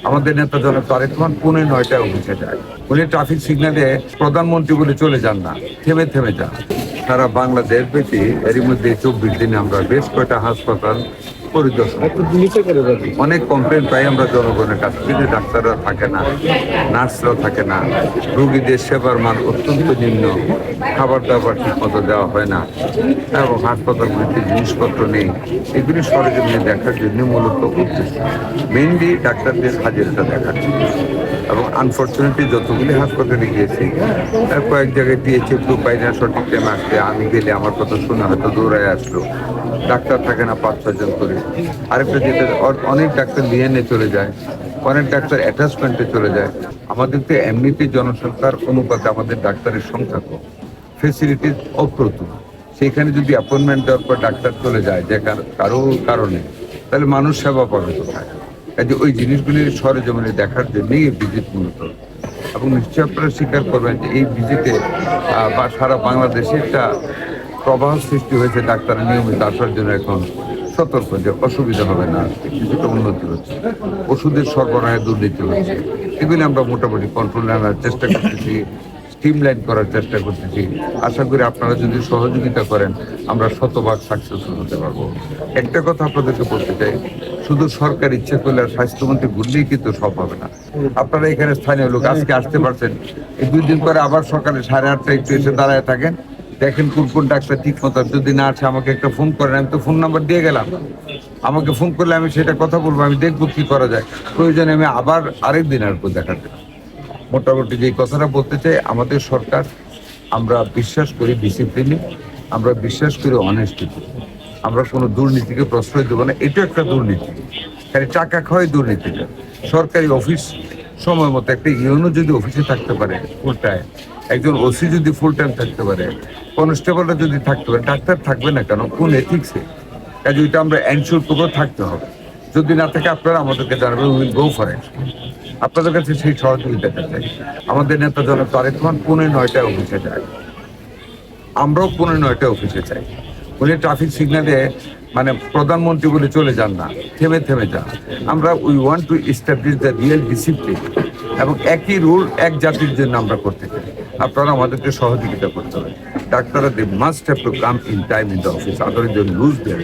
আমাদের নেতা জনাব তারেক রহমান 9:30 অফিসে যায়। উনি ট্রাফিক সিগন্যালে প্রধানমন্ত্রী বলে চলে যান না, থেমে থেমে যান। সারা বাংলাদেশ ব্যাপী এরই মধ্যে 24 দিনে আমরা বেশ কয়েকটা হাসপাতাল পরিদর্শন করি। অনেক কমপ্লেন পাই আমরা জনগণের কাছ থেকে, ডাক্তাররা থাকে না, নার্সরাও থাকে না, রোগীদের সেবার মান অত্যন্ত নিম্ন, খাবার দাবার ঠিক মতো দেওয়া হয় না এবং হাসপাতালগুলিতে জিনিসপত্র নেই। এগুলি সরেজমিনে দেখার জন্য মূলত উদ্দেশ্য, মেইনলি ডাক্তারদের হাজিরাটা দেখার জন্য। এবং আনফর্চুনেটলি যতগুলি হাসপাতালে গিয়েছি কয়েক জায়গায় দিয়েছে কেউ পাই না সঠিক টাইমে আসতে, আমি গেলে আমার কথা শুনে হয়তো দৌড়ায় আসলো, ডাক্তার থাকে না 5-6 জন করে। আরেকটা যেটা অনেক ডাক্তার লিয়েনে চলে যায়, অনেক ডাক্তার অ্যাটাচমেন্টে চলে যায়। আমাদের তো এমনিতে জনসংখ্যার অনুপাতে আমাদের ডাক্তারের সংখ্যা কম, ফেসিলিটিস অপ্রতুল। সেখানে যদি অ্যাপয়েন্টমেন্ট দেওয়ার পর ডাক্তার চলে যায় যে কারো কারণে, তাহলে মানুষ সেবা পাবে কোথায়? কাজে ওই জিনিসগুলি সরেজমিনে দেখার জন্যই এই ভিজিট মূলত। এবং নিশ্চয় আপনারা স্বীকার করবেন যে এই ভিজিটে বা সারা বাংলাদেশে একটা প্রবাহ সৃষ্টি হয়েছে। ডাক্তার নিয়মিত আসার জন্য এখন সতর্ক যে অসুবিধা হবে না, কিছুটা উন্নতি হচ্ছে, ওষুধের সরবরাহে দুর্নীতি হচ্ছে, এগুলি আমরা মোটামুটি কন্ট্রোলে আনার চেষ্টা করতেছি, স্ট্রিমলাইন করার চেষ্টা করতেছি। আশা করি আপনারা যদি সহযোগিতা করেন আমরা শতভাগ সাকসেসফুল হতে পারবো। একটা কথা আপনাদেরকে বলতে চাই, শুধু সরকার ইচ্ছা করলে আর স্বাস্থ্যমন্ত্রী বললেই কিন্তু সব হবে না। আপনারা এখানে স্থানীয় লোক আজকে আসতে পারছেন, এই 2 দিন পরে আবার সকালে 8:30 একটু এসে দাঁড়ায় থাকেন, দেখেন কোন কোন ডাক্তার ঠিক মতো। যদি না আছে আমাকে একটা ফোন করেন, আমি তো ফোন নাম্বার দিয়ে গেলাম, আমাকে ফোন করলে আমি সেটা কথা বলবো, আমি দেখবো কি করা যায়। প্রয়োজনে আমি আবার আরেক দিন আসবো দেখাতে। মোটামুটি যে কথাটা বলতে চাই, আমাদের সরকার, আমরা বিশ্বাস করি ডিসিপ্লিনে, আমরা বিশ্বাস করি অনেস্টিতে, আমরা কোনো দুর্নীতিকে প্রশ্রয় দেবো না। এটা একটা দুর্নীতি, খালি টাকা খাওয়াই দুর্নীতিটা। সরকারি অফিস সময় মতো, একটা ইউনো যদি অফিসে থাকতে পারে ফুল টাইম, একজন ওসি যদি ফুল টাইম থাকতে পারে, কনস্টেবলরা যদি থাকতে পারে, ডাক্তার থাকবে না কেন? কোন এথিক্সে? কাজে ওইটা আমরা এনশিওর করবো, থাকতে হবে। যদি না থাকে আপনারা আমাদেরকে জানাবেন, উইল গো ফর ইট। আপনাদের কাছে সেই সহযোগিতাটা চাই। আমাদের নেতা জনাব তারেক রহমান 9:30 অফিসে যায়, আমরাও 9:30 অফিসে চাই। উনি ট্রাফিক সিগন্যালে প্রধানমন্ত্রী বলে চলে যান না, থেমে থেমে যান। আমরা we want to establish the real discipline এবং একই রুল এক জাতির জন্য আমরা করতে চাই। আপনারা আমাদেরকে সহযোগিতা করতে হবে। ডাক্তাররা they must have to come in time in the office, otherwise they lose there.